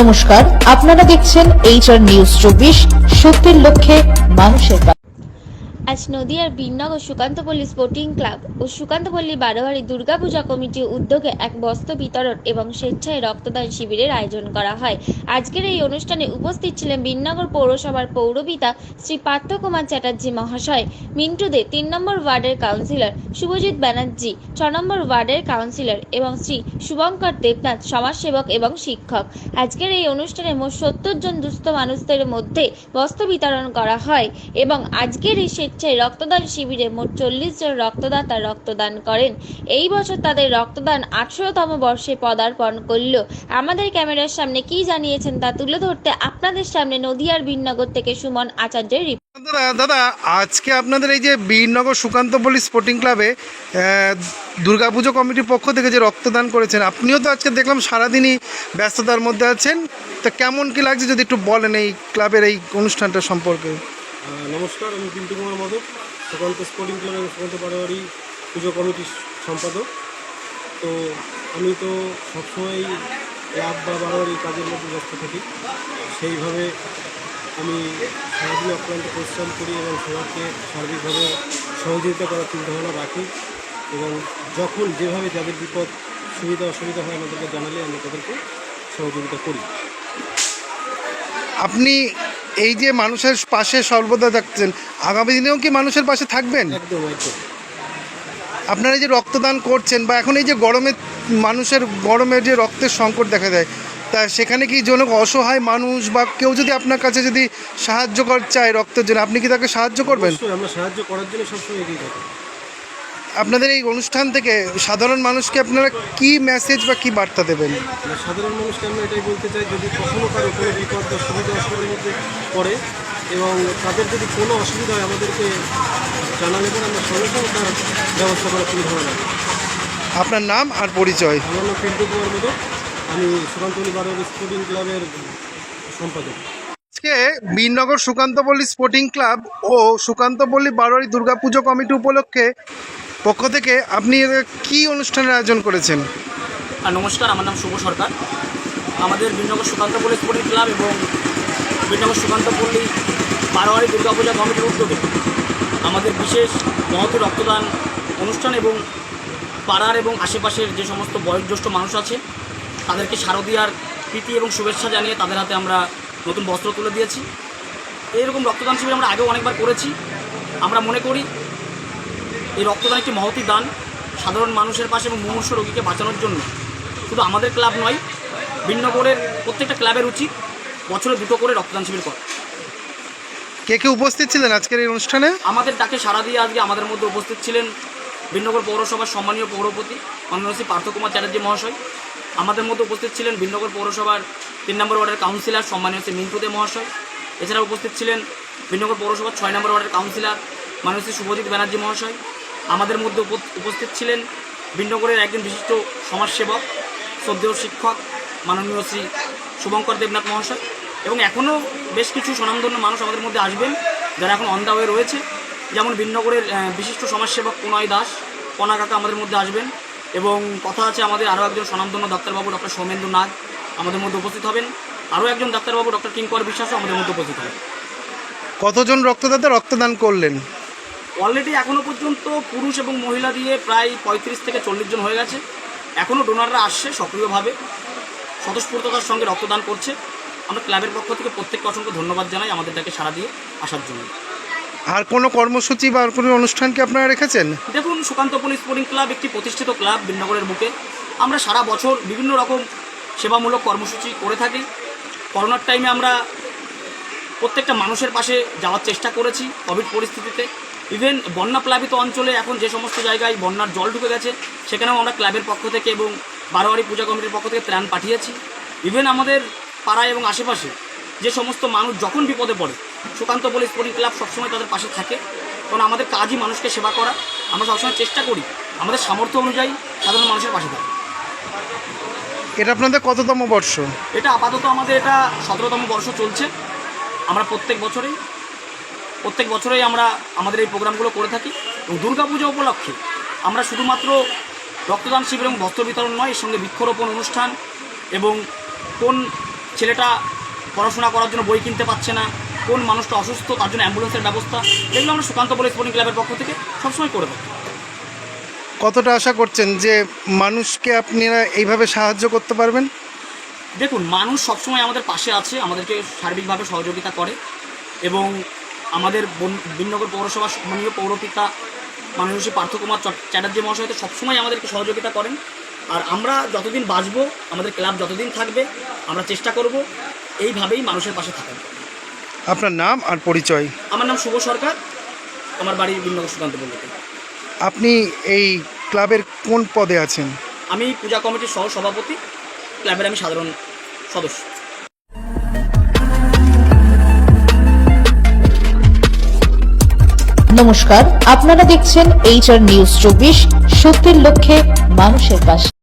নমস্কার, আপনারা দেখছেন HR নিউজ 24, সত্যের লক্ষ্যে মানুষের পাশে। আজ নদিয়ার বীরনগর সুকান্তপল্লী স্পোর্টিং ক্লাব ও সুকান্তপল্লী বারোয়ারি দুর্গাপূজা কমিটির উদ্যোগে এক বস্ত্র বিতরণ এবং স্বেচ্ছায় রক্তদান শিবিরের আয়োজন করা হয়। আজকের এই অনুষ্ঠানে উপস্থিত ছিলেন বীরনগর পৌরসভার পৌরপিতা শ্রী পার্থ কুমার চ্যাটার্জি মহাশয়, মিন্টু দে 3 নম্বর ওয়ার্ডের কাউন্সিলর, শুভজিৎ ব্যানার্জি 6 নম্বর ওয়ার্ডের কাউন্সিলর এবং শ্রী শুভঙ্কর দেবনাথ সমাজসেবক এবং শিক্ষক। আজকের এই অনুষ্ঠানে মোট 70 জন দুস্থ মানুষদের মধ্যে বস্ত্র বিতরণ করা হয় এবং আজকের এই স্বেচ্ছায় রক্তদান শিবিরে মোট 40 জন রক্তদাতা রক্তদান করেন। এই বছর তাদের রক্তদান 18তম বর্ষে পদার্পণ করল। আমাদের ক্যামেরার সামনে কি জানিয়েছেন তা তুলে ধরতে আপনাদের সামনে নদিয়ার বীরনগর থেকে সুমন আচার্যের রিপোর্ট। দাদা, আজকে আপনাদের এই যে বীরনগর সুকান্তপল্লী স্পোর্টিং ক্লাবে দুর্গাপুজো কমিটির পক্ষ থেকে যে রক্তদান করেছেন, আপনিও তো আজকে দেখলাম সারাদিনই ব্যস্ততার মধ্যে আছেন, তা কেমন কি লাগছে যদি একটু বলেন এই ক্লাবের এই অনুষ্ঠানটা সম্পর্কে। নমস্কার, আমি পিন্টু কুমার মাধব, সুকান্ত স্পোর্টিং ক্লাব এবং সুকান্ত বারোয়ারি পুজো কমিটির সম্পাদক। তো আমি তো সবসময় ক্লাব বা বারোয়ারি কাজের মধ্যে ব্যস্ত থাকি। সেইভাবে আমি সারাদিন অক্লান্ত পরিশ্রম করি এবং সবাইকে সার্বিকভাবে সহযোগিতা করার চিন্তাভাবনা রাখি এবং যখন যেভাবে যাদের বিপদ সুবিধা অসুবিধা হয় আমাদেরকে জানালে আমি তাদেরকে সহযোগিতা করি। আপনি এই যে মানুষের পাশে সর্বদা থাকছেন, আগামী দিনেও কি মানুষের পাশে থাকবেন? একদম একদম। আপনারা এই যে রক্তদান করছেন বা এখন এই যে গরমের যে রক্তের সংকট দেখা দেয়, তা সেখানে কি জন্য অসহায় মানুষ বা কেউ যদি আপনার কাছে যদি সাহায্য চায় রক্তের জন্য, আপনি কি তাকে সাহায্য করবেন? অবশ্যই, আমরা সাহায্য করার জন্য সবসময় এগিয়ে থাকি। আপনাদের এই অনুষ্ঠান থেকে সাধারণ মানুষকে আপনারা কি মেসেজ বা কি বার্তা দেবেন? সাধারণ মানুষকে আমরা এটাই বলতে চাই, যদি কখনও কারো কোনো বিপদ বা সুবিধা অসুবিধার মধ্যে পড়ে এবং তাদের যদি কোনো অসুবিধা হয় আমাদেরকে জানালে পরে আমরা সঙ্গে সঙ্গে তার ব্যবস্থা করার চিন্তাভাবনা রাখি। আপনার নাম আর পরিচয়? আমার নাম পিন্টু কুমার মাধব, আমি সুকান্তপল্লী বারোয়ারি স্পোর্টিং ক্লাবের সম্পাদক। আজকে বীরনগর সুকান্তপল্লী স্পোর্টিং ক্লাব ও সুকান্তপল্লী বারোয়ারি দুর্গাপুজো কমিটি উপলক্ষে পক্ষ থেকে আপনি কি অনুষ্ঠানের আয়োজন করেছেন? নমস্কার, আমার নাম শুভ সরকার। আমাদের বীরনগর সুকান্তপল্লী স্পোর্টিং ক্লাব এবং বীরনগর সুকান্তপল্লী বারোয়ারি দুর্গাপূজা কমিটির উদ্যোগে আমাদের বিশেষ মহৎ রক্তদান অনুষ্ঠান এবং পাড়ার এবং আশেপাশের যে সমস্ত বয়োজ্যেষ্ঠ মানুষ আছে তাদেরকে শারদীয়ার প্রীতি এবং শুভেচ্ছা জানিয়ে তাদের হাতে আমরা নতুন বস্ত্র তুলে দিয়েছি। এইরকম রক্তদান শিবির আমরা আগেও অনেকবার করেছি। আমরা মনে করি এই রক্তদান একটি মহতী দান সাধারণ মানুষের পাশে এবং মুমূর্ষ রোগীকে বাঁচানোর জন্য। শুধু আমাদের ক্লাব নয়, বীরনগরের প্রত্যেকটা ক্লাবের উচিত বছরে 2টো করে রক্তদান শিবির করা। কে কে উপস্থিত ছিলেন আজকের এই অনুষ্ঠানে? আমাদের ডাকে সাড়া দিয়ে আজকে আমাদের মধ্যে উপস্থিত ছিলেন বীরনগর পৌরসভার সম্মানীয় পৌরপতি মাননীয় শ্রী পার্থ কুমার চ্যাটার্জি মহাশয়। আমাদের মধ্যে উপস্থিত ছিলেন বীরনগর পৌরসভার 3 নম্বর ওয়ার্ডের কাউন্সিলর সম্মানীয় শ্রী মিন্টু দে মহাশয়। এছাড়া উপস্থিত ছিলেন বীরনগর পৌরসভার 6 নম্বর ওয়ার্ডের কাউন্সিলর মাননীয় শ্রী শুভজিৎ ব্যানার্জি মহাশয়। আমাদের মধ্যে উপস্থিত ছিলেন বীরনগরের একজন বিশিষ্ট সমাজসেবক, শ্রদ্ধেয় শিক্ষক মাননীয় শ্রী শুভঙ্কর দেবনাথ মহাশয়। এবং এখনও বেশ কিছু স্বনামধন্য মানুষ আমাদের মধ্যে আসবেন যারা এখন অন দ্য ওয়ে রয়েছে, যেমন বীরনগরের বিশিষ্ট সমাজসেবক প্রণয় দাস, কণা কাকা আমাদের মধ্যে আসবেন। এবং কথা আছে আমাদের আরও একজন স্বনামধন্য ডাক্তারবাবু ডক্টর সৌমেন্দু নাগ আমাদের মধ্যে উপস্থিত হবেন। আরও একজন ডাক্তারবাবু ডক্টর কিঙ্কর বিশ্বাসও আমাদের মধ্যে উপস্থিত হবেন। কতজন রক্তদাতা রক্তদান করলেন? অলরেডি এখনও পর্যন্ত পুরুষ এবং মহিলা দিয়ে প্রায় 35 থেকে 40 জন হয়ে গেছে। এখনও ডোনাররা আসছে, সক্রিয়ভাবে স্বতঃস্ফূর্ততার সঙ্গে রক্তদান করছে। আমরা ক্লাবের পক্ষ থেকে প্রত্যেককে অসংখ্য ধন্যবাদ জানাই আমাদের ডাকে সাড়া দিয়ে আসার জন্য। আর কোনো কর্মসূচি বা কোনো অনুষ্ঠান কি আপনারা রেখেছেন? দেখুন, সুকান্তপল্লী স্পোর্টিং ক্লাব একটি প্রতিষ্ঠিত ক্লাব বীরনগরের বুকে। আমরা সারা বছর বিভিন্ন রকম সেবামূলক কর্মসূচি করে থাকি। করোনার টাইমে আমরা প্রত্যেকটা মানুষের পাশে যাওয়ার চেষ্টা করেছি কোভিড পরিস্থিতিতে। ইভেন বন্যা প্লাবিত অঞ্চলে এখন যে সমস্ত জায়গায় বন্যার জল ঢুকে গেছে সেখানেও আমরা ক্লাবের পক্ষ থেকে এবং বারোয়ারি পূজা কমিটির পক্ষ থেকে ত্রাণ পাঠিয়েছি। ইভেন আমাদের পাড়ায় এবং আশেপাশে যে সমস্ত মানুষ যখন বিপদে পড়ে সুকান্তপল্লী স্পোর্টিং ক্লাব সবসময় তাদের পাশে থাকে, কারণ আমাদের কাজই মানুষকে সেবা করা। আমরা সবসময় চেষ্টা করি আমাদের সামর্থ্য অনুযায়ী সাধারণ মানুষের পাশে থাকা। এটা আপনাদের কততম বর্ষ? এটা আপাতত আমাদের 17তম বর্ষ চলছে। আমরা প্রত্যেক বছরেই আমরা আমাদের এই প্রোগ্রামগুলো করে থাকি। এবং দুর্গাপূজা উপলক্ষে আমরা শুধুমাত্র রক্তদান শিবির এবং বস্ত্র বিতরণ নয়, এর সঙ্গে বৃক্ষরোপণ অনুষ্ঠান এবং কোন ছেলেটা পড়াশোনা করার জন্য বই কিনতে পারছে না, কোন মানুষটা অসুস্থ তার জন্য অ্যাম্বুলেন্সের ব্যবস্থা, এগুলো আমরা সুকান্ত পল্লী স্পোর্টিং ক্লাবের পক্ষ থেকে সবসময় করে থাকি। কতটা আশা করছেন যে মানুষকে আপনারা এইভাবে সাহায্য করতে পারবেন? দেখুন, মানুষ সবসময় আমাদের পাশে আছে, আমাদেরকে সার্বিকভাবে সহযোগিতা করে এবং আমাদের বিনগর পৌরসভার সম্মানীয় পৌরপিতা মাননীয় শ্রী পার্থকুমার চ্যাটার্জি মহাশয় তো সবসময় আমাদেরকে সহযোগিতা করেন। আর আমরা যতদিন বাঁচবো, আমাদের ক্লাব যতদিন থাকবে, আমরা চেষ্টা করব এইভাবেই মানুষের পাশে থাকার। আপনার নাম আর পরিচয়? আমার নাম শুভ সরকার, আমার বাড়ি বিনগর সুকান্ত পল্লীতে। আপনি এই ক্লাবের কোন পদে আছেন? আমি পূজা কমিটির সহ সভাপতি, ক্লাবের আমি সাধারণ সদস্য। নমস্কার, আপনারা দেখছেন HR নিউজ 24, সত্যের লক্ষ্যে মানুষের পাশে।